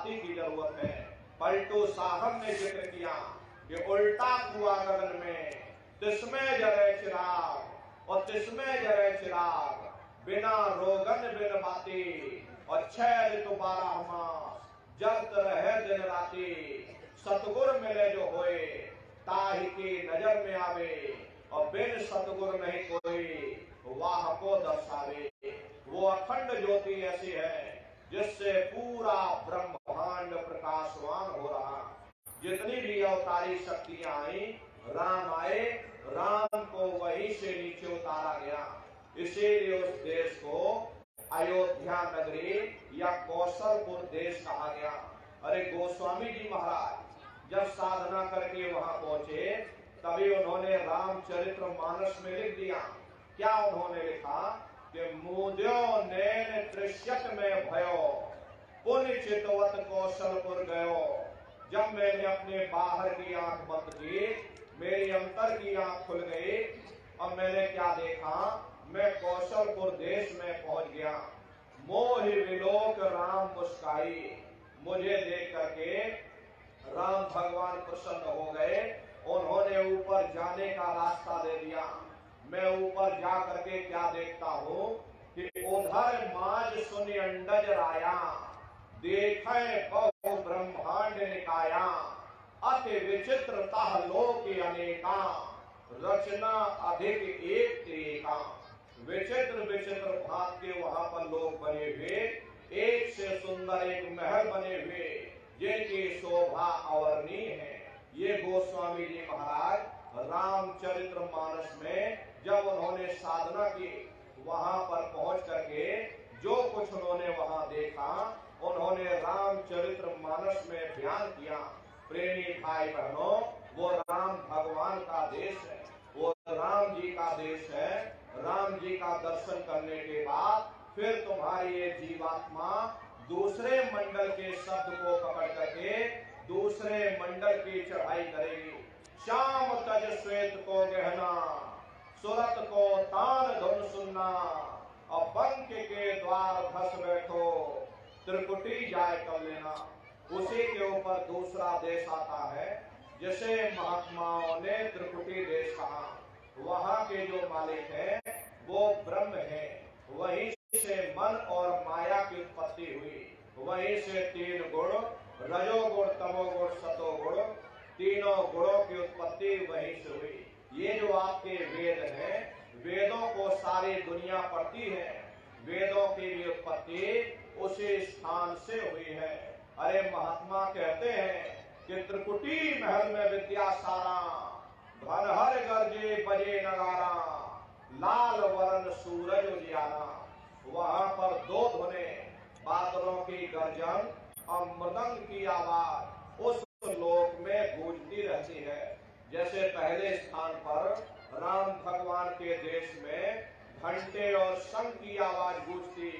बाती की जरूरत है। पलटू साहब ने जिक्र किया कि उल्टा कुआ गगन में तिसमें जरे चिराग और तिसमें जरे चिराग, बिना रोगन बिन बाती और 6 ऋतु 12 मास जगत रहे दिन राती। सतगुर मिले जो होए ताहि की नजर में आवे और बिन सतगुर नहीं कोई वाह को दर्शावे। वो अखंड ज्योति ऐसी है जिससे पूरा ब्रह्मांड प्रकाशवान हो रहा। जितनी भी अवतारी शक्तियां आई, राम आए, राम को वहीं से नीचे उतारा गया। इसीलिए उस देश को अयोध्या नगरी या कौशलपुर देश कहा गया। अरे गोस्वामी जी महाराज जब साधना करके वहां पहुंचे तभी उन्होंने रामचरित्र मानस में लिख दिया। क्या उन्होंने लिखा कि मुद्यो नैन त्रिशत में भयो पुण्य चितवत कौशलपुर गयो। जब मैंने अपने बाहर की आंख बंद की, मेरी अंतर की आंख खुल गई और मैंने क्या देखा, मैं कौशलपुर देश में पहुंच गया। मोहि विलोक राम मुस्काई, मुझे देख करके राम भगवान प्रसन्न हो गए। उन्होंने ऊपर जाने का रास्ता दे दिया। मैं ऊपर जा करके क्या देखता हूँ कि उधर माज सुनि अंडज राया, देखे बहु ब्रह्मांड निकाया, अति विचित्र ताह लोक अनेका, रचना अधिक एक तेका। विचित्र विचित्र भाग के वहां पर लोग बने हुए, एक से सुंदर एक महल बने हुए जिनकी शोभा अवर्णीय है। ये गोस्वामी जी महाराज रामचरित्र मानस में जब उन्होंने साधना की, वहां पर पहुंच करके जो कुछ उन्होंने वहां देखा, उन्होंने रामचरित्र मानस में बयान किया। प्रेमी भाई बहनों, वो राम भगवान का देश है, वो राम जी का देश है। राम जी का दर्शन करने के बाद फिर तुम्हारी ये जीवात्मा दूसरे मंडल के शब्द को पकड़ करके दूसरे मंडल की चढ़ाई करेगी। श्याम तज श्वेत को गहना, सुरत को तान धुन सुनना, और बंक के द्वार धस बैठो, त्रिकुटी जाए कर लेना। उसी के ऊपर दूसरा देश आता है जिसे महात्माओं ने त्रिकुटी देश कहा। वहां के जो मालिक हैं वो ब्रह्म है। वहीं से मन और माया की उत्पत्ति हुई। वहीं से 3 गुण, रजोगुण, तमोगुण, सतोगुण, तीनों गुणों की उत्पत्ति वहीं से हुई। ये जो आपके वेद हैं, वेदों को सारी दुनिया पढ़ती है। वेदों की भी उत्पत्ति उसी स्थान से हुई है। अरे महात्मा कहते हैं कि त्रिकुटी महल में विद्या सारा, घनहर गरजे बजे नगारा, लाल वरण सूरज उजियारा। वहां पर 2 धुने, बादलों की गर्जन और मृदंग की आवाज उस लोक में गूंजती रहती है। जैसे पहले स्थान पर राम भगवान के देश में घंटे और शंख की आवाज गूंजती,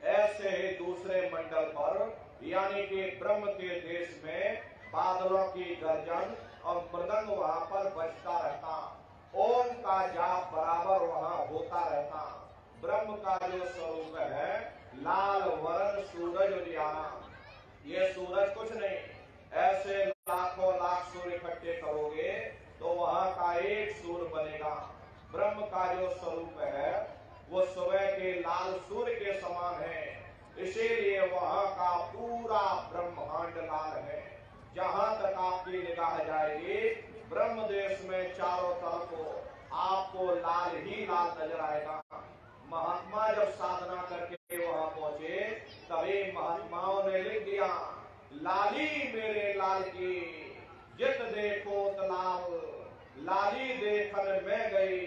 ऐसे ही दूसरे मंडल पर यानी कि ब्रह्म के देश में बादलों की गर्जन और मृदंग वहां पर बजता रहता। ओम का जाप बराबर वहां होता रहता। ब्रह्म का जो स्वरूप है लाल वरण सूरज उजियारा। ये सूरज कुछ नहीं, ऐसे लाखों लाख सूर्य इकट्ठे करोगे तो वहां का एक सूर्य बनेगा। ब्रह्म का जो स्वरूप है वो सुबह के लाल सूर्य के समान है। इसीलिए वहां का पूरा ब्रह्मांड लाल है। जहां तक आपकी निगाह जाएगी ब्रह्म देश में चारों तरफ आपको लाल ही लाल नजर आएगा। महात्मा जब साधना करके वहां पहुंचे तभी महात्माओं ने लिख दिया, लाली मेरे लाल की जित देखो तलाल, लाली देखन में गई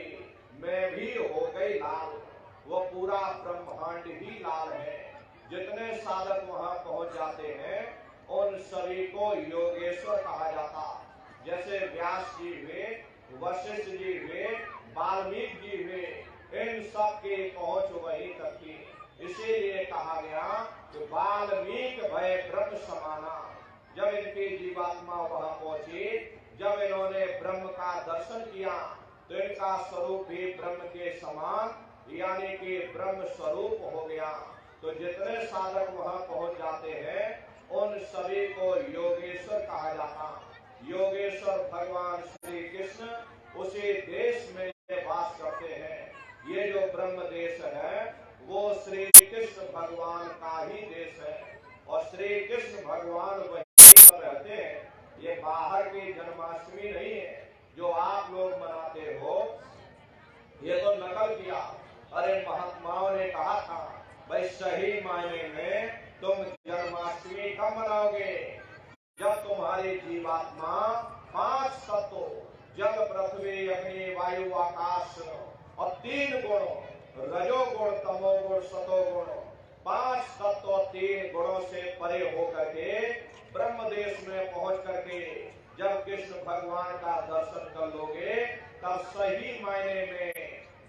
मैं भी हो गई लाल। वो पूरा ब्रह्मांड ही लाल है। जितने साधक वहां पहुंच जाते हैं उन सभी को योगेश्वर कहा जाता। जैसे व्यास जी हुए, वशिष्ठ जी हुए, वाल्मीकि जी हुए, इन सब की पहुंच वही तक थी। इसीलिए कहा गया कि वाल्मीकि भय ब्रह्म समाना। जब इनकी जीवात्मा वहां पहुंची, जब इन्होंने ब्रह्म का दर्शन किया तो इनका स्वरूप भी ब्रह्म के समान यानी कि ब्रह्म स्वरूप हो गया। तो जितने साधक वहां पहुंच जाते हैं उन सभी जाता। योगेश्वर भगवान श्री कृष्ण उसी देश में वास करते हैं। ये जो ब्रह्म देश है वो श्री कृष्ण भगवान का ही देश है और श्री कृष्ण भगवान वहीं पर रहते हैं। ये बाहर की जन्माष्टमी नहीं है जो आप लोग मनाते हो, ये तो नकल किया। अरे महात्माओं ने कहा था भाई सही मायने में तुम जन्माष्टमी कब मनाओगे? जब तुम्हारी जीवात्मा 5 तत्वों जल पृथ्वी अग्नि वायु आकाश और 3 गुणों रजोगुण तमोगुण सतोगुण 5 तत्व 3 गुणों से परे होकर के ब्रह्म देश में पहुंच करके जब कृष्ण भगवान का दर्शन कर लोगे तब सही मायने में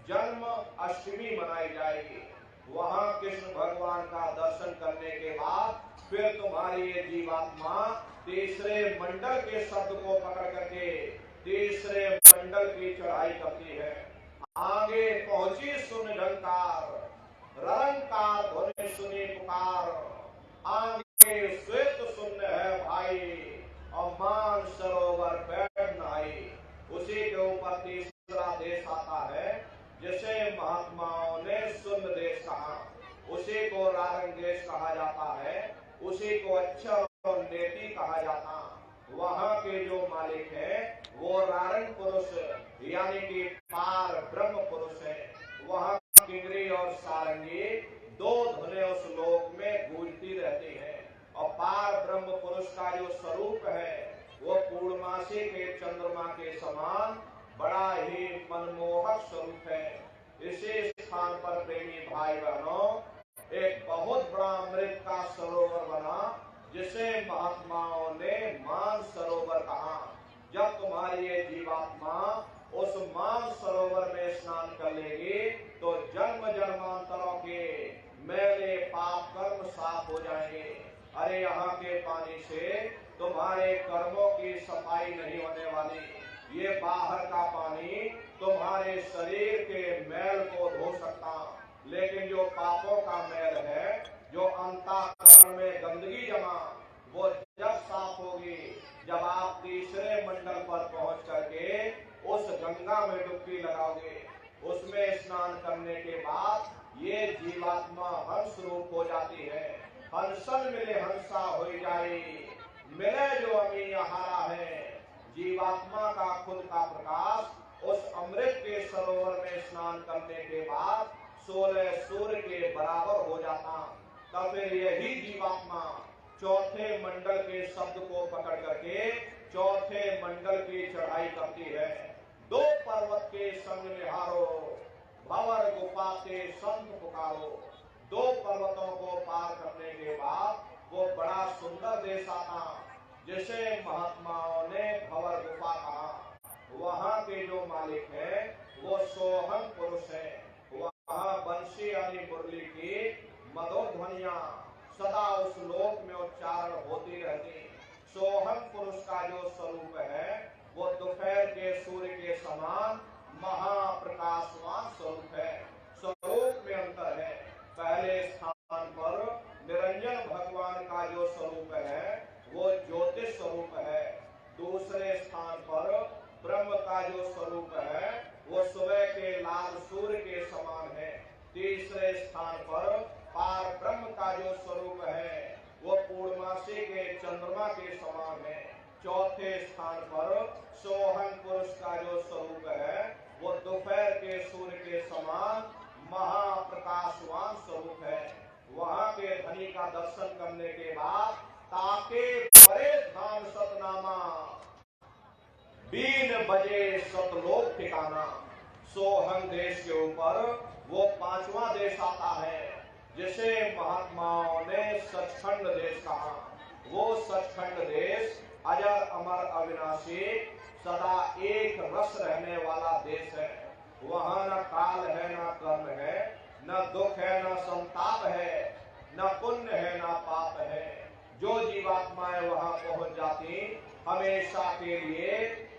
जन्म अष्टमी मनाई जाएगी। वहां कृष्ण भगवान का दर्शन करने के बाद फिर तुम्हारी ये जीवात्मा तीसरे मंडल के शब्द को पकड़ करके तीसरे मंडल की चढ़ाई करती है। आगे पहुंची सुन झंकार, रंकार ध्वनि सुनी पुकार, आगे श्वेत शून्य है भाई और मान सरोवर बैठ नहाई। उसी के ऊपर तीसरा देश आता है जिसे महात्माओं ने सुन्न देश कहा, उसी को रारंग देश कहा जाता है, उसी को अक्षर और नेति कहा जाता। वहां के जो मालिक है वो रारंग पुरुष यानी कि पार ब्रह्म पुरुष है। वहां किंगरी और सारंगी 2 धुनें उस लोक में गूंजती रहती हैं और पार ब्रह्म पुरुष का जो स्वरूप है वो पूर्णमासी के चंद्रमा के समान बड़ा ही मनमोहक स्वरूप है। इसी स्थान पर प्रेमी भाई बहनों एक बहुत बड़ा अमृत का सरोवर बना जिसे महात्माओं ने मान सरोवर कहा। जब तुम्हारी ये जीवात्मा उस मान सरोवर में स्नान कर लेगी तो जन्म जन्मांतरों के मैले पाप कर्म साफ हो जाएंगे। अरे यहाँ के पानी से तुम्हारे कर्मों की सफाई नहीं होने वाली, ये बाहर का पानी तुम्हारे शरीर के मैल को धो सकता, लेकिन जो पापों का मैल है, जो अंतःकरण में गंदगी जमा, वो जब साफ होगी जब आप तीसरे मंडल पर पहुंच करके उस गंगा में डुबकी लगाओगे। उसमें स्नान करने के बाद ये जीवात्मा हंस रूप हो जाती है। हंसन मिले हंसा हो जाए, मिले जो अमी हारा है। जीवात्मा का खुद का प्रकाश उस अमृत के सरोवर में स्नान करने के बाद 16 सूर्य के बराबर हो जाता। तब फिर यही जीवात्मा चौथे मंडल के शब्द को पकड़ करके चौथे मंडल की चढ़ाई करती है। 2 पर्वत के संग निहारो, भंवर गुफा से संत पुकारो। 2 पर्वतों को पार करने के बाद वो बड़ा सुंदर देश आता जिसे महात्माओं ने भंवर गुफा कहा। वहाँ के जो मालिक है वो सोहन पुरुष है। वहाँ बंशी यानी मुरली की मधुर ध्वनियां सदा उस लोक में उच्चारण होती रहती। सोहन पुरुष का जो स्वरूप है वो दोपहर के सूर्य के समान महाप्रकाशवान स्वरूप है। स्वरूप में अंतर है। पहले स्थान पर निरंजन भगवान का जो स्वरूप है वो ज्योतिष स्वरूप है। दूसरे स्थान पर ब्रह्म का जो स्वरूप है वो सुबह के लाल सूर्य के समान है। तीसरे स्थान पर पार ब्रह्म का जो स्वरूप है वो पूर्णमासी के चंद्रमा के समान है। चौथे स्थान पर सोहन पुरुष का जो स्वरूप है वो दोपहर के सूर्य के समान महाप्रकाशवान स्वरूप है। वहाँ के धनी का दर्शन करने के बाद ताके परे धाम सतनामा, 3 बजे सतलोक ठिकाना। सोहन देश के ऊपर वो 5वां देश आता है जिसे महात्माओं ने सचखंड देश कहा। वो सचखंड देश अजर अमर अविनाशी सदा एक रस रहने वाला देश है। वहाँ न काल है न कर्म है, न दुख है न संताप है, न पुण्य है न पाप है। जो जीवात्माएं वहाँ पहुंच जाती हमेशा के लिए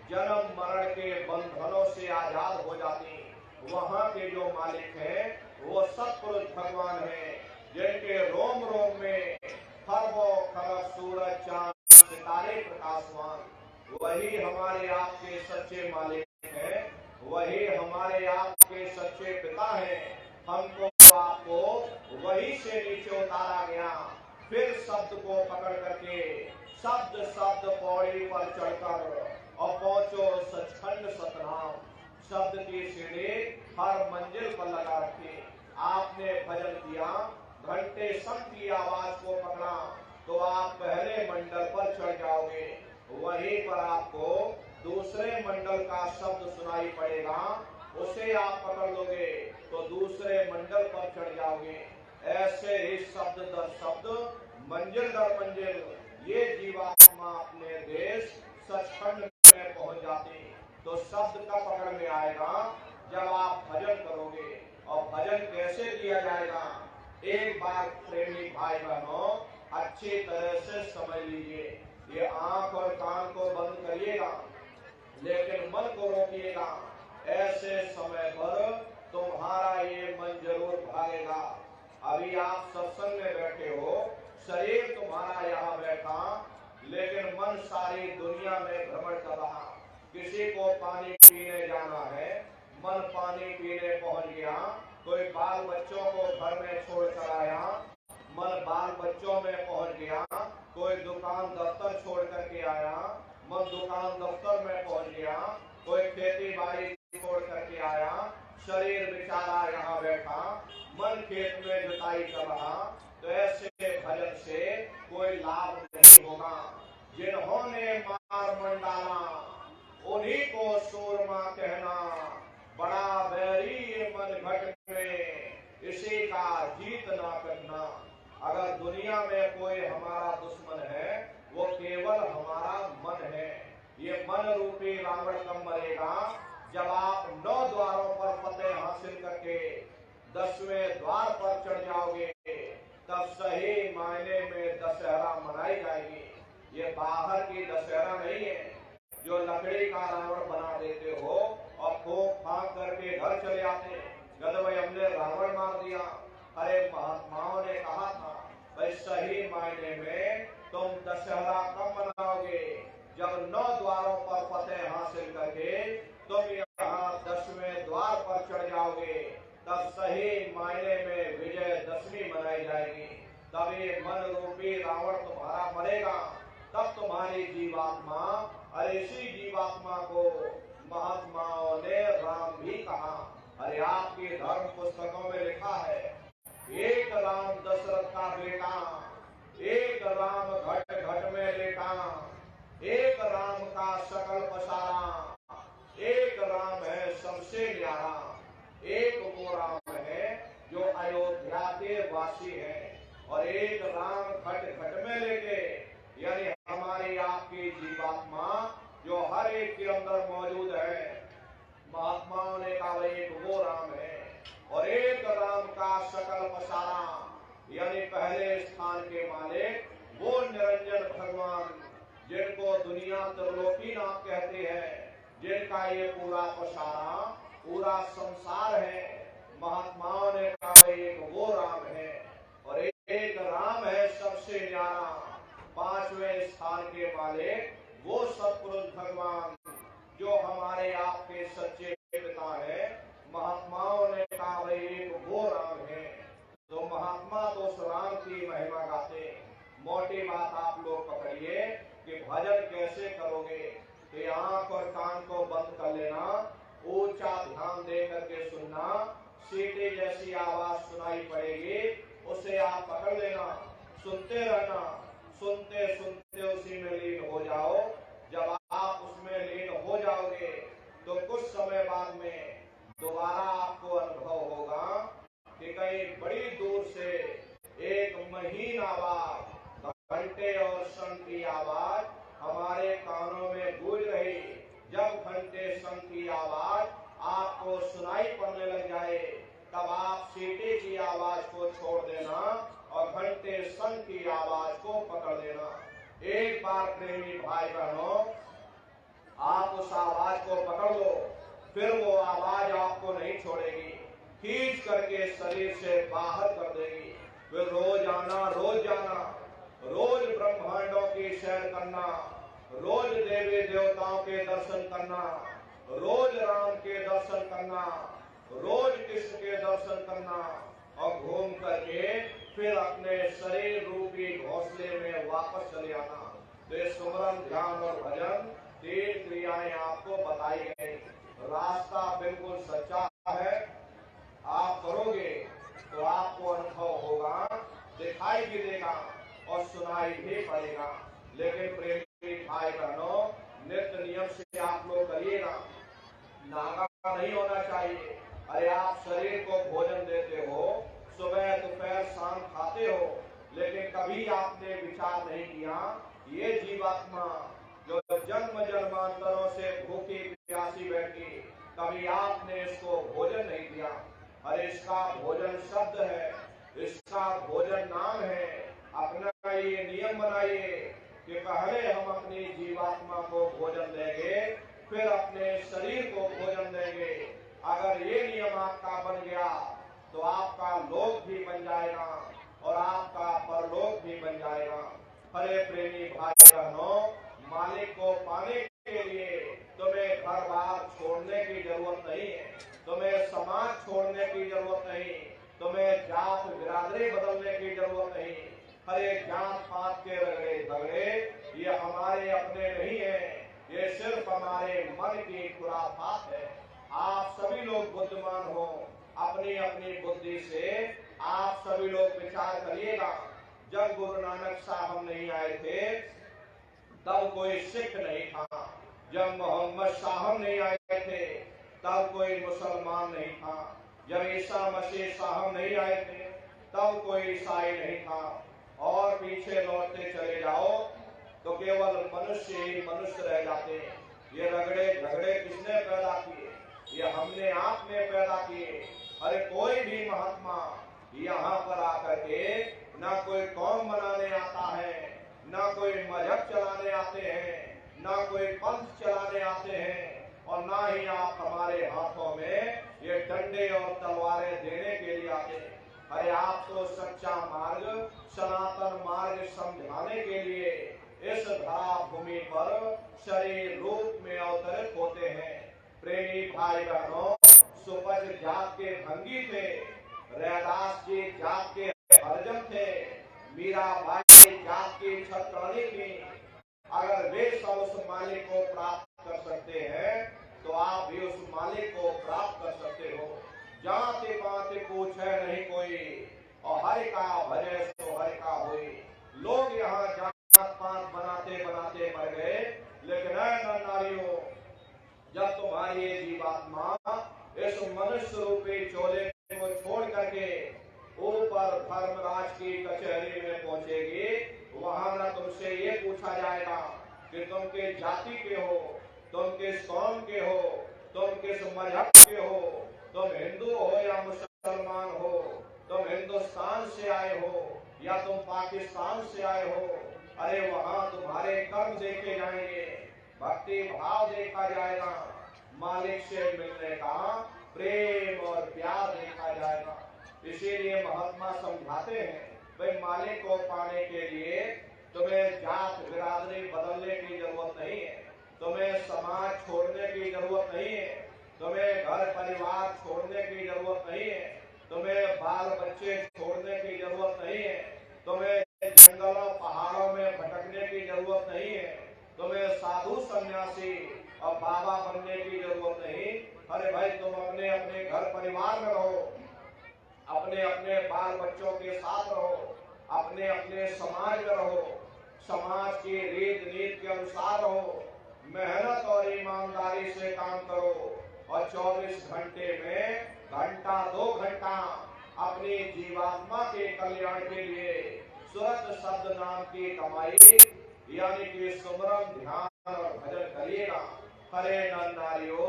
जन्म मरण के बंधनों से आजाद हो जाती। वहाँ के जो मालिक हैं वो सत्पुरुष भगवान हैं जिनके रोम रोम में खरबों खरब सूरज चांद सितारे प्रकाशवान। वही हमारे आपके सच्चे मालिक हैं, वही हमारे आपके सच्चे पिता हैं। हमको आपको वही से नीचे उतारा गया, फिर शब्द को पकड़ करके शब्द शब्द पौड़ी पर चढ़कर और पहुंचो सचखंड सतनाम। शब्द की सीढ़ी हर मंजिल पर लगा रखी। आपने भजन किया, घंटे संत की आवाज को पकड़ा, तो आप पहले मंडल पर चढ़ जाओगे। वहीं पर आपको दूसरे मंडल का शब्द सुनाई पड़ेगा, उसे आप पकड़ लोगे तो दूसरे मंडल पर चढ़ जाओगे। ऐसे ही शब्द दर शब्द, मंजिल दर मंजिल ये जीवात्मा अपने देश सचखंड में पहुंच जाती। तो शब्द का पकड़ में आएगा जब आप भजन करोगे। और भजन कैसे किया जाएगा, एक बार प्रेमी भाई बहनों अच्छी तरह से समझ लीजिए। ये आंख और कान को बंद करिएगा, लेकिन मन को रोकिएगा। ऐसे समय पर तुम्हारा ये मन जरूर भागेगा। अभी आप सत्संग में बैठे हो, शरीर तुम्हारा यहाँ बैठा, लेकिन मन सारी दुनिया में भ्रमण कर रहा। किसी को पानी पीने जाना है, मन पानी पीने पहुंच गया। कोई बाल बच्चों को घर में छोड़ कर आया, मन बाल बच्चों में पहुंच गया। कोई दुकान दफ्तर छोड़ करके आया, मन दुकान दफ्तर में पहुंच गया। कोई खेती बाड़ी छोड़ करके आया, शरीर बेचारा यहाँ बैठा, मन खेत में जुताई कर रहा। तो ऐसे भजन से कोई लाभ नहीं होगा। जिन्होंने मार मंडाला उन्हीं को सूरमा कहना, बड़ा बैरी मन घट में इसी का जीत ना करना। अगर दुनिया में कोई हमारा दुश्मन है, वो केवल हमारा मन है। ये मन रूपी रावण कब मरेगा, जब आप 9 द्वारों पर फतेह हासिल करके 10वें द्वार पर चढ़ जाओगे, तब सही मायने में दशहरा मनाई जाएगी। ये बाहर की दशहरा नहीं है जो लकड़ी का रावण बना देते हो और फूंक फांक करके घर चले आते हैं। कहते भाई हमने रावण मार दिया। अरे महात्माओं ने कहा था भाई सही मायने में तुम दशहरा कब मनाओगे, जब 9 द्वारों पर फतेह हासिल करके तुम यहाँ 10वें द्वार पर चढ़ जाओगे, तब सही मायने में विजयदशमी मनाई जाएगी। तब ये मन रूपी रावण तुम्हारा मरेगा, तब तुम्हारी जीवात्मा, और इसी जीवात्मा को महात्माओं ने राम भी कहा। अरे आपकी धर्म पुस्तकों में लिखा है, एक राम दशरथ का बेटा, एक राम घट घट में लेटा, एक राम का सकल पसारा, एक राम है सबसे न्यारा। एक वो राम है जो अयोध्या के वासी है, और एक राम घट घट में लेके, यानी हमारी आपकी जीवात्मा जो हर एक के अंदर मौजूद है। महात्माओं ने कहा एक वो राम है, और एक राम का सकल पसारा, यानी पहले स्थान के मालिक वो निरंजन भगवान, जिनको दुनिया त्रिलोकी नाम कहते हैं, जिनका ये पूरा पसारा पूरा संसार है। महात्माओं ने कहा एक वो राम है, और एक राम है सबसे न्यारा, 5वें स्थान के मालिक वो सतपुरुष भगवान जो हमारे आपके सच्चे पिता है। महात्माओं ने कहा भाई एक वो राम है। तो महात्मा तो उस राम की महिमा गाते। मोटी बात आप लोग पकड़िए कि भजन कैसे करोगे। तो आंख और कान को बंद कर लेना, ऊंचा ध्यान दे करके सुनना। सीटी जैसी आवाज सुनाई पड़ेगी, उसे आप पकड़ लेना, सुनते रहना। सुनते सुनते उसी में लीन हो जाओ। जब आप उसमें लीन हो जाओगे तो कुछ समय बाद में दोबारा आपको अनुभव होगा कि कहीं बड़ी दूर से एक महीन आवाज, घंटे और सन की आवाज हमारे कानों में गूंज रही। जब घंटे सन की आवाज आपको सुनाई पड़ने लग जाए, तब आप सीटी की आवाज को छोड़ देना और घंटे सन की आवाज को पकड़ लेना। एक बार प्रेमी भाई बहनों आप उस आवाज को पकड़ लो, फिर वो आवाज आपको नहीं छोड़ेगी, खींच करके शरीर से बाहर कर देगी। फिर रोज आना, रोज जाना, रोज ब्रह्मांडों की सैर करना, रोज देवी देवताओं के दर्शन करना, रोज राम के दर्शन करना, रोज कृष्ण के दर्शन करना और घूम करके फिर अपने शरीर रूपी घोंसले में वापस चले आना। तो ये सुमरन, ध्यान और भजन 3 क्रियाएं आपको बताई गई। रास्ता बिल्कुल सच्चा है, आप करोगे तो आपको अनुभव होगा, दिखाई भी देगा और सुनाई भी पड़ेगा। लेकिन प्रेमी भाई बहनों, नित्य नियम से आप लोग करिएगा, नागा नहीं होना चाहिए। अरे आप शरीर को भोजन देते हो, सुबह दोपहर शाम खाते हो, लेकिन कभी आपने विचार नहीं किया ये जीवात्मा जो जन्म जन्मांतरों से भूखी प्यासी बैठी, कभी आपने इसको भोजन नहीं दिया। अरे इसका भोजन शब्द है, इसका भोजन नाम है। अपना ये नियम बनाइए कि पहले हम अपनी जीवात्मा को भोजन देंगे, फिर अपने शरीर को भोजन देंगे। अगर ये नियम आपका बन गया तो आपका लोक भी बन जाएगा और आपका परलोक भी बन जाएगा। हरे प्रेमी भाई बहनों, मालिक को पाने के लिए तुम्हें घर बार छोड़ने की जरूरत नहीं है, तुम्हें समाज छोड़ने की जरूरत नहीं, तुम्हें जात बिरादरी बदलने की जरूरत नहीं। हरे जात पात के रगड़े झगड़े ये हमारे अपने नहीं है, ये सिर्फ हमारे मन की खुराफात है। आप सभी लोग बुद्धिमान हो, अपनी अपनी बुद्धि से आप सभी लोग विचार करिएगा। जब गुरु नानक साहब नहीं आए थे तब कोई सिख नहीं था, जब मोहम्मद साहब नहीं आए थे तब कोई मुसलमान नहीं था, जब ईसा मसीह साहब नहीं आए थे तब कोई ईसाई नहीं था। और पीछे लौटते चले जाओ तो केवल मनुष्य ही मनुष्य रह जाते हैं। ये रगड़े झगड़े किसने पैदा किए? ये हमने आप में पैदा किए। अरे कोई भी महात्मा यहाँ पर आकर के ना कोई कौम बनाने आता है, ना कोई मजहब चलाने आते हैं, ना कोई पंथ चलाने आते हैं, और ना ही आप हमारे हाथों में ये डंडे और तलवारें देने के लिए आते हैं। अरे आप तो सच्चा मार्ग, सनातन मार्ग समझाने के लिए इस धरा भूमि पर शरीर रूप में अवतरित होते हैं। प्रेमी भाई बहनों, सुपज जात के भंगी थे, रैदास जी जात के हरजन थे, मीराबाई जात की छत्राणी थी। अगर वे सब उस मालिक को प्राप्त कर सकते हैं तो आप भी उस मालिक को प्राप्त कर सकते हो। जाति पाति पूछे नहीं कोई, और हरि का भजे सो हरि का होई। लोग यहाँ जात पात बनाते बनाते मर गए, लेकिन ऐ नारियों, जब तुम्हारी ये जीवात्मा इस मनुष्य रूपी चोले को छोड़ करके ऊपर धर्मराज की कचहरी में पहुंचेगी, वहां न तुमसे ये पूछा जाएगा कि तुम किस जाति के हो, तुम किस कौम के हो, तुम किस मजहब के हो, तुम हिंदू हो या मुसलमान हो, तुम हिंदुस्तान से आए हो या तुम पाकिस्तान से आए हो। अरे वहां तुम्हारे कर्म देखे जाएंगे, भक्ति भाव देखा जाएगा, मालिक से मिलने का प्रेम और प्यार देखा जाएगा। इसीलिए महात्मा समझाते हैं, भाई मालिक को पाने के लिए तुम्हें जात बिरादरी बदलने की जरूरत नहीं है, तुम्हें समाज छोड़ने की जरूरत नहीं है, तुम्हें घर परिवार छोड़ने की जरूरत नहीं है, तुम्हें बाल बच्चे छोड़ने की जरूरत नहीं है, तुम्हें जंगलों पहाड़ों में भटकने की जरूरत नहीं है, तुम्हें साधु सन्यासी और बाबा बनने की जरूरत नहीं। अरे भाई तुम अपने अपने घर परिवार में रहो, अपने अपने बाल बच्चों के साथ रहो, अपने अपने समाज में रहो, समाज की रीत नीति के अनुसार रहो, मेहनत और ईमानदारी से काम करो, और 24 घंटे में घंटा 2 घंटा अपनी जीवात्मा के कल्याण के लिए सुरत शब्द नाम की कमाई यानी कि सुमरन, ध्यान और भजन करिएगा। हरे नर नारियों,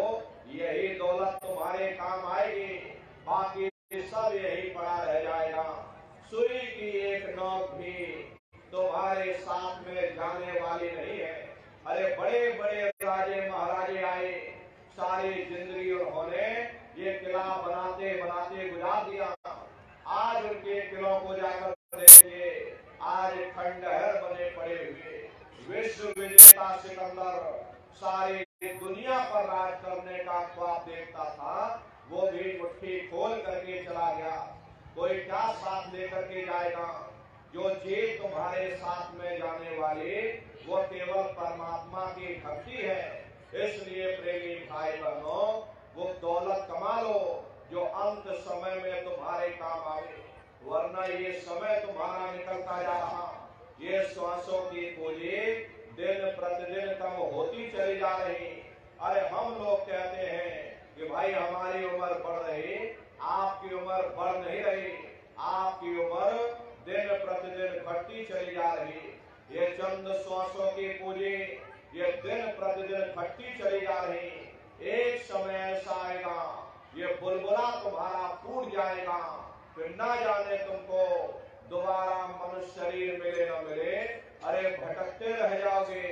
यही दौलत तुम्हारे काम आएगी, बाकी सब यही पड़ा रह जाएगा। सुई की एक नोक भी तुम्हारे साथ में जाने वाली नहीं है। अरे बड़े बड़े राजे महाराजे आए, सारी जिंदगी उन्होंने ये किला बनाते बनाते गुजार दिया। आज उनके किलों को जाकर देखिए, आज खंडहर बने पड़े हुए, वे विश्व विजेता सिकंदर सारी दुनिया पर राज करने का ख्वाब देखता था, वो भी मुट्ठी खोल करके चला गया। कोई क्या साथ लेकर के जाएगा? जो जीत तुम्हारे साथ में जाने वाली वो केवल परमात्मा की भक्ति है। इसलिए प्रेमी भाई बहनों, वो दौलत कमा लो जो अंत समय में तुम्हारे काम आवे, वरना ये समय तुम्हारा निकलता जा रहा, ये श्वासों की पूंजी दिन प्रतिदिन कम होती चली जा रही। अरे हम लोग कहते हैं कि भाई हमारी उम्र बढ़ रही, आपकी उम्र बढ़ नहीं रही, आपकी उम्र दिन प्रतिदिन घटती चली जा रही। ये चंद श्वासों की पूंजी ये दिन प्रतिदिन घटती चली जा रही। एक समय ऐसा आएगा ये बुलबुला तुम्हारा फूट जाएगा, फिर ना जाने तुमको दोबारा मनुष्य शरीर मिले न मिले। अरे भटकते रह जाओगे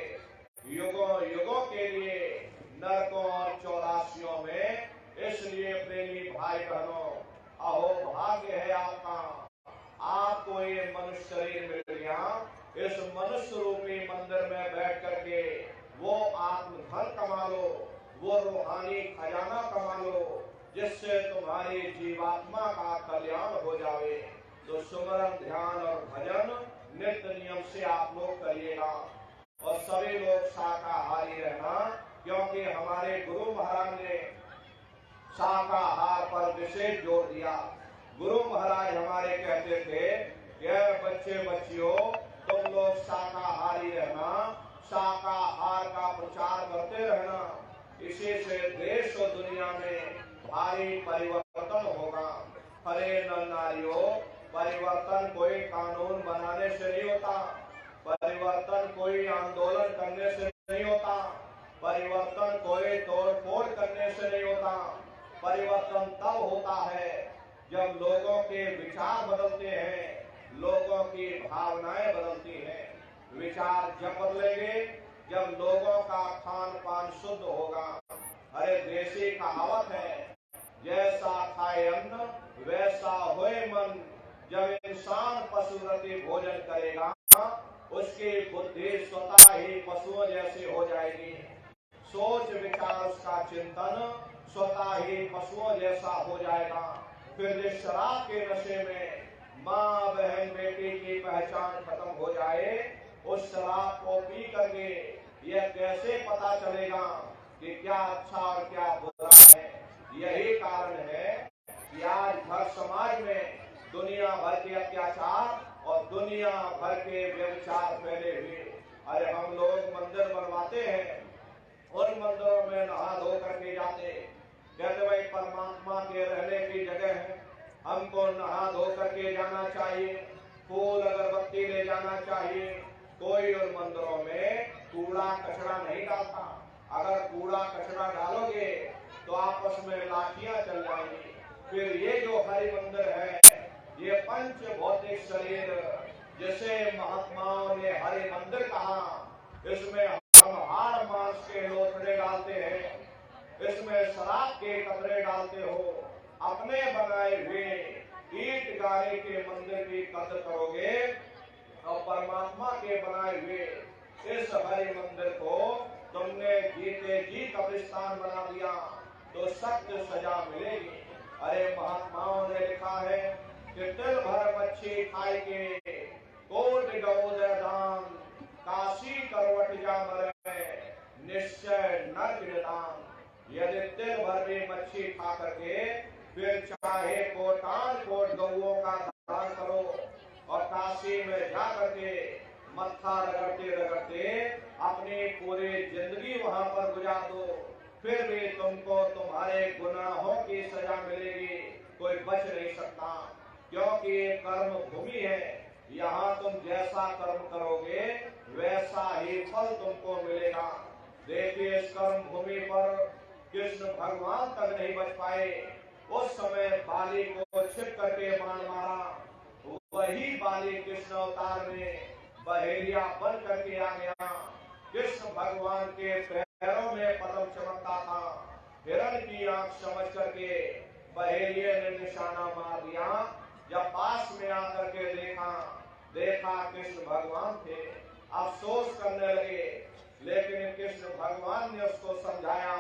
युगों युगों के लिए नरकों और चौरासियों में। इसलिए प्रेमी भाई बहनों, अहो भाग्य है आपका, आपको ये मनुष्य शरीर मिल गया। इस मनुष्य रूपी मंदिर में बैठ करके वो आत्मधन कमा लो, वो रूहानी खजाना कमा लो, जिससे तुम्हारी जीवात्मा का कल्याण हो जावे। तो सुमरन, ध्यान और भजन नित्य नियम से आप लोग करिएगा और सभी लोग शाकाहारी रहना, क्योंकि हमारे गुरु महाराज ने शाकाहार पर विशेष जोर दिया। गुरु महाराज हमारे कहते थे कि बच्चे बच्चियों तुम लोग शाकाहारी रहना, शाकाहार का प्रचार करते रहना, इसी से देश और दुनिया में भारी परिवर्तन होगा। हरे नर नारियों, परिवर्तन कोई कानून बनाने से नहीं होता, परिवर्तन कोई आंदोलन करने से नहीं होता, परिवर्तन कोई तोड़ फोड़ करने से नहीं होता। परिवर्तन तब होता है जब लोगों के विचार बदलते हैं, लोगों की भावनाएं बदलती हैं। विचार जब बदलेंगे जब लोगों का खान पान शुद्ध होगा। अरे देसी कहावत है, जैसा खाए अन्न वैसा होए मन। जब इंसान पशुवृत्ति भोजन करेगा उसकी बुद्धि स्वतः ही पशुओं जैसी हो जाएगी, सोच विचार उसका चिंतन स्वतः ही पशुओं जैसा हो जाएगा। फिर जिस शराब के नशे में माँ बहन बेटी की पहचान खत्म हो जाए, उस शराब को पी करके यह कैसे पता चलेगा कि क्या अच्छा और क्या बुरा है। यही कारण है कि आज हर समाज में दुनिया भर के अत्याचार और दुनिया भर के व्यभिचार फैले हुए। अरे हम लोग मंदिर बनवाते हैं, उन मंदिरों में नहा धो करके जाते, कहते भाई परमात्मा के रहने की जगह है, हमको नहा धो करके जाना चाहिए, फूल अगरबत्ती ले जाना चाहिए। कोई उन मंदिरों में कूड़ा कचरा नहीं डालता। अगर कूड़ा कचरा डालोगे तो आपस में लाठियां चल जाएंगी। फिर ये जो हरि मंदिर है, ये पंच भौतिक शरीर जिसे महात्माओं ने हरि मंदिर कहा, इसमें हम हाड़ मांस के लोथड़े डालते हैं, इसमें शराब के कतरे डालते हो। अपने बनाए हुए ईट गारे के मंदिर की कदर करोगे और परमात्मा के बनाए हुए इस हरि मंदिर को तुमने जीते जी कब्रिस्तान बना दिया तो सख्त सजा मिलेगी। अरे महात्माओं ने लिखा है कि तिल भर मच्छी खाए के कोट गौदय दान, काशी करवट जा मरे निश्चय नरक निदान। यदि तिल भर भी मच्छी खा करके फिर चाहे कोटान कोट गौओं का दान करो और काशी में जा करके मत्था रगड़ते रगड़ते अपनी पूरी जिंदगी वहां पर गुजार दो, फिर भी तुमको तुम्हारे गुनाहों की सजा मिलेगी, कोई बच नहीं सकता। क्योंकि ये कर्म भूमि है, यहाँ तुम जैसा कर्म करोगे वैसा ही फल तुमको मिलेगा। देखिए इस कर्म भूमि पर कृष्ण भगवान तक नहीं बच पाए, उस समय बाली को छिप करके बाण मारा, वही बाली कृष्ण अवतार में बहेलिया बन करके आ गया। कृष्ण भगवान के पैरों में पद्म चमकता था, हिरण की आंख समझ करके बहेलिये ने निशाना मार दिया। जब पास में आकर के देखा कृष्ण भगवान थे। अफसोस करने लगे। लेकिन कृष्ण भगवान ने उसको समझाया,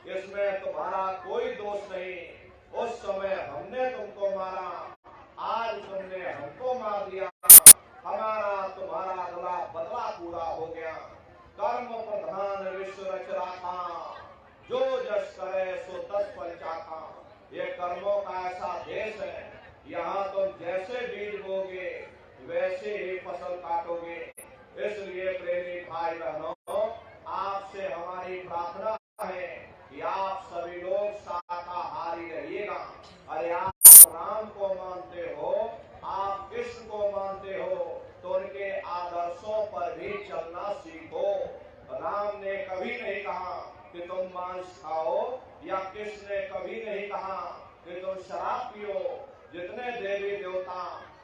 इसमें तुम्हारा कोई दोष नहीं। उस समय हमने तुमको मारा, आज तुमने हमको मार दिया, हमारा तुम्हारा बदला पूरा हो गया। कर्म प्रधान विश्व रच राखा, जो जस करे सो तस फल चाखा। ये कर्मों का ऐसा देश है, यहाँ तुम जैसे बीज बोगे वैसे ही फसल काटोगे। इसलिए प्रेमी भाई बहनों, आपसे हमारी प्रार्थना है कि आप सभी लोग शाकाहारी रहिएगा। अरे आप राम को मानते हो, आप कृष्ण को मानते हो, तो उनके आदर्शों पर भी चलना सीखो। राम ने कभी नहीं कहा कि तुम मांस खाओ, या कृष्ण ने कभी नहीं कहा कि तुम शराब पियो। जितने देवी देवता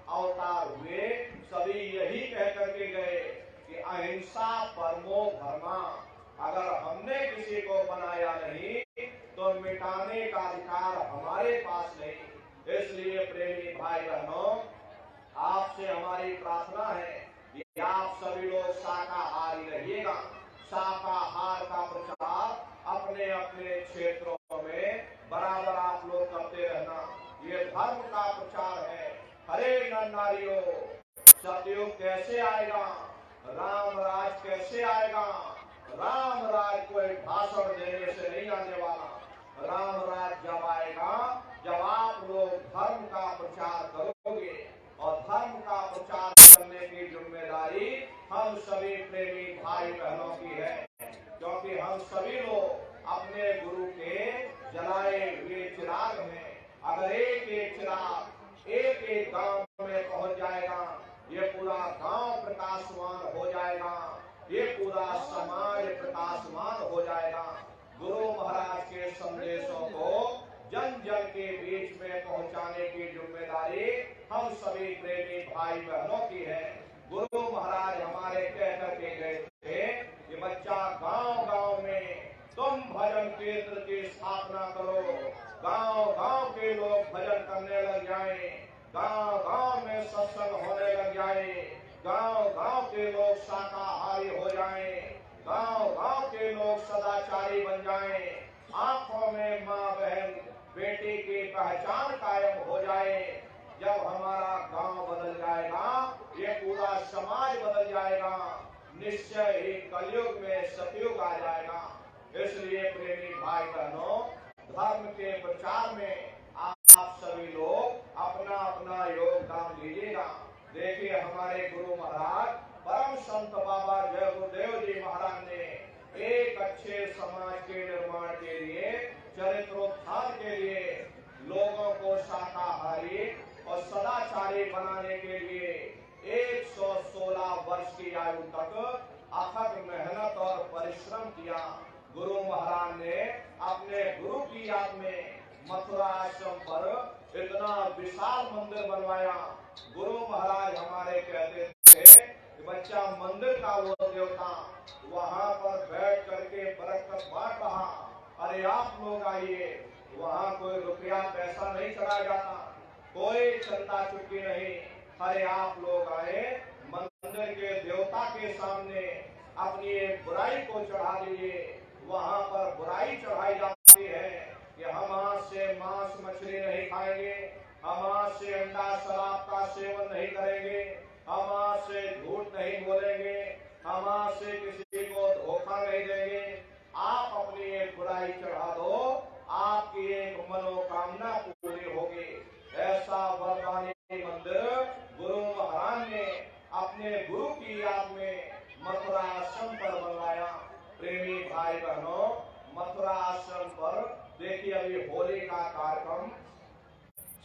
अवतार हुए सभी यही कह करके गए कि अहिंसा परमो धर्मा। अगर हमने किसी को बनाया नहीं तो मिटाने का अधिकार हमारे पास नहीं। इसलिए प्रेमी भाई बहनों, आपसे हमारी प्रार्थना है कि आप सभी लोग शाकाहारी रहिएगा। शाकाहार का प्रचार अपने अपने क्षेत्रों में बराबर आप लोग करते रहना। ये धर्म का प्रचार है। हरे नर नारियों, सतयुग कैसे आएगा, राम राज कैसे आएगा? राम राज कोई भाषण देने से नहीं आने वाला। राम राज जब आएगा जब आप लोग धर्म का प्रचार करोगे, और धर्म का प्रचार करने की जिम्मेदारी हम सभी प्रेमी भाई बहनों की है। क्योंकि हम सभी लोग अपने गुरु के जलाए हुए चिराग हैं। अगर एक एक चिराग एक एक गांव में पहुंच जाएगा, ये पूरा गांव प्रकाशवान हो जाएगा, ये पूरा समाज प्रकाशवान हो जाएगा। गुरु महाराज के संदेशों को जन जन के बीच में पहुंचाने की जिम्मेदारी हम सभी प्रेमी भाई बहनों की है। गुरु महाराज हमारे कह करके गए थे कि बच्चा गांव गांव में तुम भजन केंद्र की स्थापना करो। गांव गांव के लोग भजन करने लग जाएं, गांव गांव में सत्संग होने लग जाए, गांव गांव के लोग शाकाहारी हो जाएं, गांव गांव के लोग सदाचारी बन जाएं, आंखों में माँ बहन बेटी की पहचान कायम हो जाए। जब हमारा गांव बदल जाएगा, ये पूरा समाज बदल जाएगा, निश्चय ही कलयुग में सतयुग आ जाएगा। इसलिए प्रेमी भाई बहनों, धर्म के प्रचार में आप सभी लोग अपना अपना योगदान दीजिएगा। देखिए, हमारे गुरु महाराज परम संत बाबा जय गुरुदेव जी महाराज ने एक अच्छे समाज के निर्माण के लिए, चरित्रोत्थान के लिए, लोगों को शाकाहारी और सदाचारी बनाने के लिए 116 वर्ष की आयु तक अथक मेहनत और परिश्रम किया। गुरु महाराज ने अपने गुरु की याद में मथुरा आश्रम पर इतना विशाल मंदिर बनवाया। गुरु महाराज हमारे कहते थे कि बच्चा, मंदिर का वो देवता वहाँ पर बैठ करके बरकत बांट रहा। अरे आप लोग आइए, वहाँ कोई रुपया पैसा नहीं चढ़ा जाता, कोई चंदा चुटकी नहीं। अरे आप लोग आए, मंदिर के देवता के सामने अपनी एक बुराई को चढ़ा दीजिए। वहाँ पर बुराई चढ़ाई जाती है कि हम आज से मांस मछली नहीं खाएंगे, हम आज से अंडा शराब का सेवन नहीं करेंगे, हम आज से झूठ नहीं बोलेंगे, हम आज से किसी को धोखा नहीं देंगे। आप अपनी एक बुराई चढ़ा दो, आपकी एक मनोकामना पूरी होगी। ऐसा वरदानी मंदिर गुरु महाराज ने अपने गुरु की याद में मथुरा आश्रम पर बनवाया। प्रेमी भाई बहनों, मथुरा आश्रम पर देखिए, अभी होली का कार्यक्रम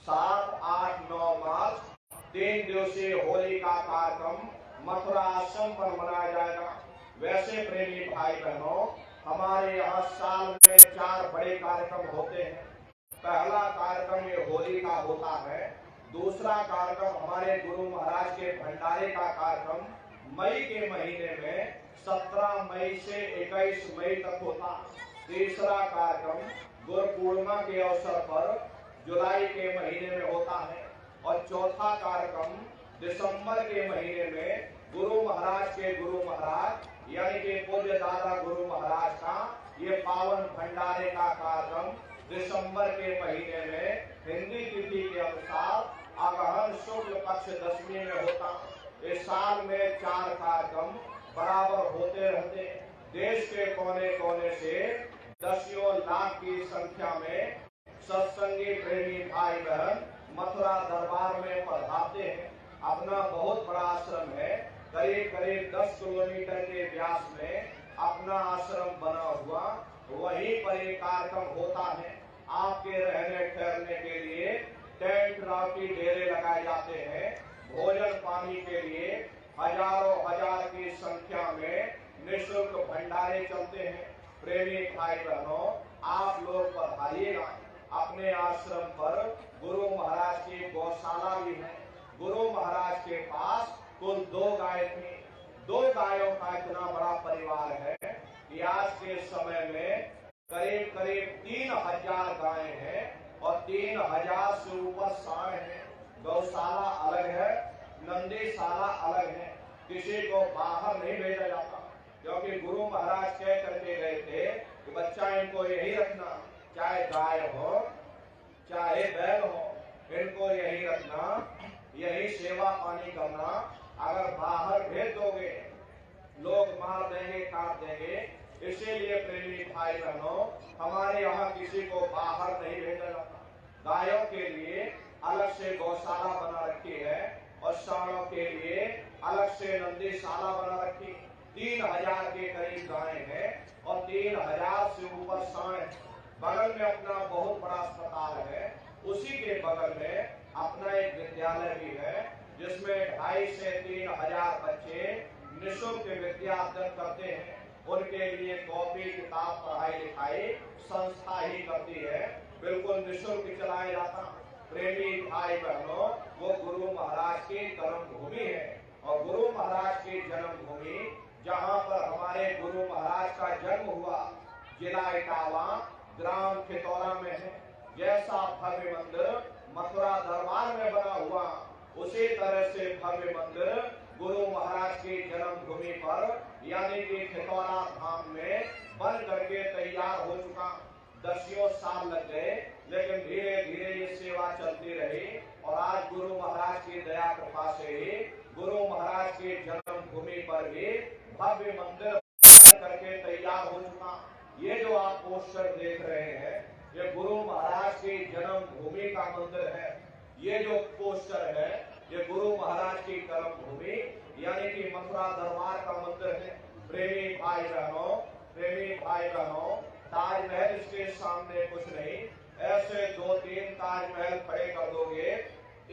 7, 8, 9 मार्च 3 दिवसीय होली का कार्यक्रम मथुरा आश्रम पर मनाया जाएगा। वैसे प्रेमी भाई बहनों, हमारे यहाँ साल में 4 बड़े कार्यक्रम होते हैं। पहला कार्यक्रम ये होली का होता है। दूसरा कार्यक्रम हमारे गुरु महाराज के भंडारे का कार्यक्रम मई के महीने में 17 मई से 21 मई तक होता। तीसरा कार्यक्रम गुरु पूर्णिमा के अवसर पर जुलाई के महीने में होता है। और चौथा कार्यक्रम दिसंबर के महीने में गुरु महाराज के गुरु महाराज यानी कि पूज्य दादा गुरु महाराज का ये पावन भंडारे का कार्यक्रम दिसंबर के महीने में हिंदी तिथि के अनुसार अगहन शुक्ल पक्ष दशमी में होता। इस साल में 4 कार्यक्रम बराबर होते रहते। देश के कोने कोने से दसियों लाख की संख्या में सत्संगी प्रेमी भाई बहन मथुरा दरबार में पधारते हैं। अपना बहुत बड़ा आश्रम है, करीब करीब 10 किलोमीटर के व्यास में अपना आश्रम बना हुआ, वहीं पर एक कार्यक्रम होता है। आपके रहने ठहरने के लिए टेंट रावटी डेरे लगाए जाते हैं। भोजन पानी के लिए हजारों हजार की संख्या में निःशुल्क भंडारे चलते हैं। प्रेमी भाई बहनों, आप लोग पधारिएगा। अपने आश्रम पर गुरु महाराज की गौशाला भी है। गुरु महाराज के पास कुल 2 गाय थी। 2 गायों का इतना बड़ा परिवार है कि आज के समय में करीब करीब 3000 गायें हैं और 3000 से ऊपर सांड हैं। गौशाला अलग है, नंदीशाला अलग है। किसी को बाहर नहीं भेजा जाता, क्योंकि गुरु महाराज कह करके गए थे कि बच्चा इनको यही रखना, चाहे गाय हो चाहे बैल हो, इनको यही रखना, यही सेवा पानी करना। अगर बाहर भेज दोगे लोग मार देंगे, काट देंगे। इसीलिए प्रेमी भाई बहनों, हमारे यहाँ किसी को बाहर नहीं भेजा जाता। गायों के लिए अलग से गौशाला बना रखी है और सांडों के लिए अलग से नंदीशाला बना रखी। 3000 के करीब गायें हैं और 3000 से ऊपर सांड हैं। बगल में अपना बहुत बड़ा अस्पताल है, उसी के बगल में अपना एक विद्यालय भी है, जिसमें 2,500 से 3,000 बच्चे निःशुल्क विद्या अर्जन करते हैं। उनके लिए कॉपी किताब पढ़ाई लिखाई संस्था ही करती है, बिल्कुल निःशुल्क चलाया जाता। प्रेमी भाई बहनों, वो गुरु महाराज की कर्म भूमि है और गुरु महाराज की जन्मभूमि, जहाँ पर हमारे गुरु महाराज का जन्म हुआ, जिला इटावा ग्राम खितौरा में है। जैसा भव्य मंदिर मथुरा दरबार में बना हुआ, उसी तरह से भव्य मंदिर गुरु महाराज की जन्मभूमि पर यानी कि खितौरा धाम में बन करके तैयार हो चुका। 10 साल लग गए, लेकिन धीरे धीरे ये सेवा चलती रही और आज गुरु महाराज की दया कृपा से ही गुरु महाराज की जन्मभूमि पर भी भव्य मंदिर बन करके तैयार हो चुका। ये जो आप पोस्टर देख रहे हैं, ये गुरु महाराज की जन्मभूमि का मंदिर है। ये जो पोस्टर है, ये गुरु महाराज की कर्म भूमि यानी कि मथुरा दरबार का मंदिर है। प्रेमी भाई बहनों, ताजमहल इसके सामने कुछ नहीं। ऐसे 2-3 ताजमहल खड़े कर दोगे,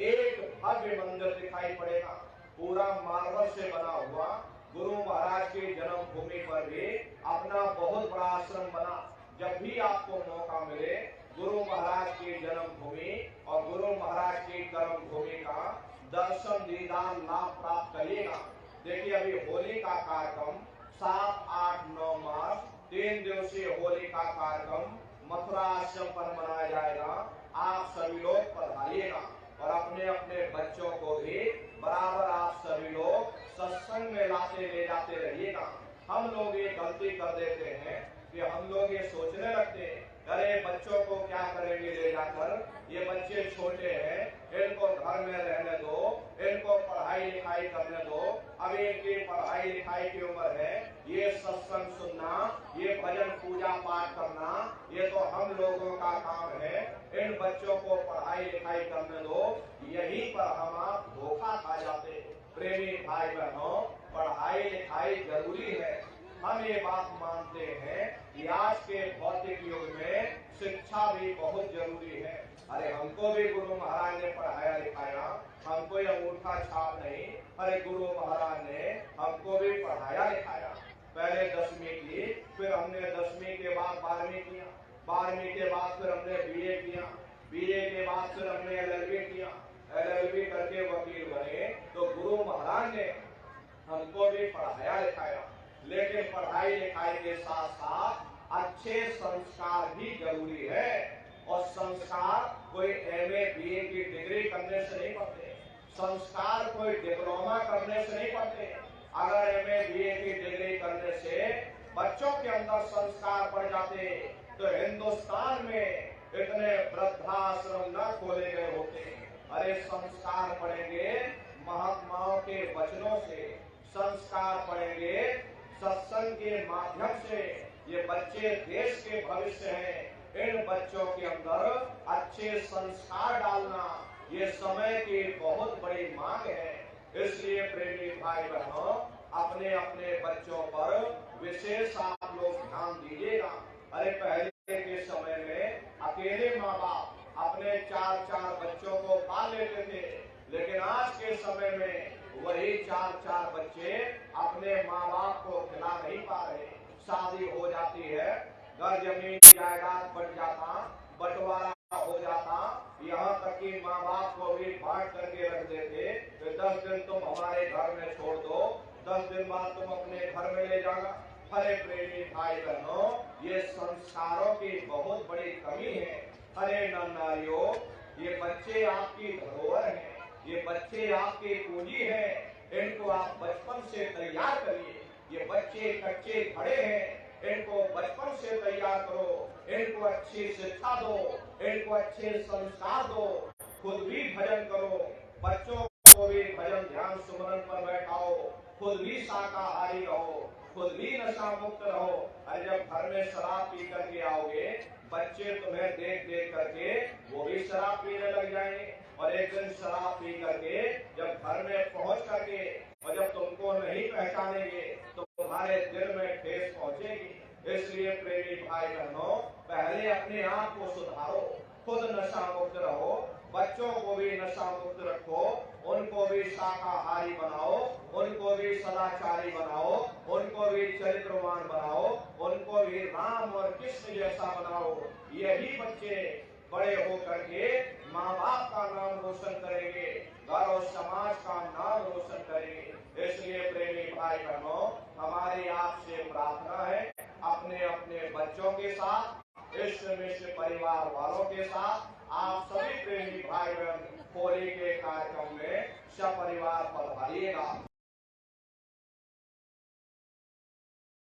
एक भव्य मंदिर दिखाई पड़ेगा, पूरा मार्बल से बना हुआ। गुरु महाराज की जन्मभूमि पर भी अपना बहुत बड़ा आश्रम बना। जब भी आपको मौका मिले, गुरु महाराज की जन्मभूमि और गुरु महाराज की कर्म भूमि का दर्शन दीदार लाभ प्राप्त करिएगा। देखिए, अभी होली का कार्यक्रम 7, 8, 9 मार्च 3 दिवसीय होली का कार्यक्रम मथुरा आश्रम पर मनाया जाएगा। आप सभी लोग पधारिएगा और अपने अपने बच्चों को भी बराबर आप सभी लोग सत्संग में ले जाते रहिएगा। हम लोग ये गलती कर देते हैं कि हम लोग ये सोचने लगते हैं, अरे बच्चों को क्या करेंगे ले जाकर, ये बच्चे छोटे हैं, इनको घर में रहने दो, इनको पढ़ाई लिखाई करने दो, अभी इनकी पढ़ाई लिखाई की उम्र है, ये सत्संग सुनना, ये भजन पूजा पाठ करना, ये तो हम लोगों का काम है, इन बच्चों को पढ़ाई लिखाई करने दो। यहीं पर हम आप धोखा खा जाते। प्रेमी भाई बहनों, पढ़ाई लिखाई जरूरी है। हम ये बात मानते हैं कि आज के भौतिक युग में शिक्षा भी बहुत जरूरी है। अरे हमको भी गुरु महाराज ने पढ़ाया लिखाया, हमको ये अंगूठा छाप नहीं, अरे गुरु महाराज ने हमको भी पढ़ाया लिखाया। पहले 10वीं की, फिर हमने 10वीं के बाद 12वीं किया, 12वीं के बाद फिर हमने BA किया, BA के बाद फिर हमने LLB किया, LLB करके वकील बने। तो गुरु महाराज ने हमको भी पढ़ाया लिखाया, लेकिन पढ़ाई लिखाई के साथ साथ अच्छे संस्कार भी जरूरी है। और संस्कार कोई MA BA की डिग्री करने से नहीं पढ़ते, संस्कार कोई डिप्लोमा करने से नहीं पढ़ते, अगर MA BA की डिग्री करने से बच्चों के अंदर संस्कार पड़ जाते तो हिंदुस्तान में इतने वृद्धाश्रम न खोले गए होते। अरे संस्कार पड़ेंगे महात्माओं के वचनों से, संस्कार पड़ेंगे सत्संग के माध्यम से। ये बच्चे देश के भविष्य हैं। इन बच्चों के अंदर अच्छे संस्कार डालना ये समय की बहुत बड़ी मांग है। इसलिए प्रेमी भाई बहनों, अपने अपने बच्चों पर विशेष आप लोग ध्यान दीजिएगा। अरे पहले के समय में अकेले माँ बाप अपने 4-4 बच्चों को पाल लेते थे, लेकिन आज के समय में वही 4-4 बच्चे अपने माँ बाप को खिला नहीं पा रहे। शादी हो जाती है, घर जमीन जायदाद बढ़ जाता, बंटवारा हो जाता, यहाँ तक कि माँ बाप को भी बांट करके रख देते। तो 10 दिन तुम हमारे घर में छोड़ दो, 10 दिन बाद तुम अपने घर में ले जाना। हरे प्रेमी भाई बहनों, ये संस्कारों की बहुत बड़ी कमी है। हरे नारियों, ये बच्चे आपकी धरोहर हैं, ये बच्चे आपकी पूंजी है। इनको आप बचपन से तैयार करिए। ये बच्चे कच्चे खड़े हैं, इनको बचपन से तैयार करो, इनको अच्छी शिक्षा दो, इनको अच्छे संस्कार दो। खुद भी भजन करो, बच्चों को भी भजन ध्यान सुमरन पर बैठाओ, खुद भी शाकाहारी रहो, खुद भी नशा मुक्त रहो। और जब घर में शराब पी करके आओगे, बच्चे तुम्हें देख देख करके वो भी शराब पीने लग जाएंगे। और एक दिन शराब पी करके जब घर में पहुंच करके और जब तुमको नहीं पहचानेंगे तो तुम्हारे दिल में ठेस पहुंचेगी। इसलिए प्रेमी भाई बहनों, पहले अपने आप को सुधारो, खुद नशा मुक्त रहो, बच्चों को भी नशा मुक्त रखो, उनको भी शाकाहारी बनाओ, उनको भी सदाचारी बनाओ, उनको भी चरित्रवान बनाओ, उनको भी राम और कृष्ण जैसा बनाओ। यही बच्चे बड़े होकर के माँ बाप का नाम रोशन करेंगे, घर और समाज का नाम रोशन करेंगे। इसलिए प्रेमी भाई बहनों, हमारी आपसे प्रार्थना है, अपने अपने बच्चों के साथ, इष्ट मित्र परिवार वालों के साथ आप सभी प्रेमी भाई बहन होली के कार्यक्रम में सपरिवार पधारिएगा।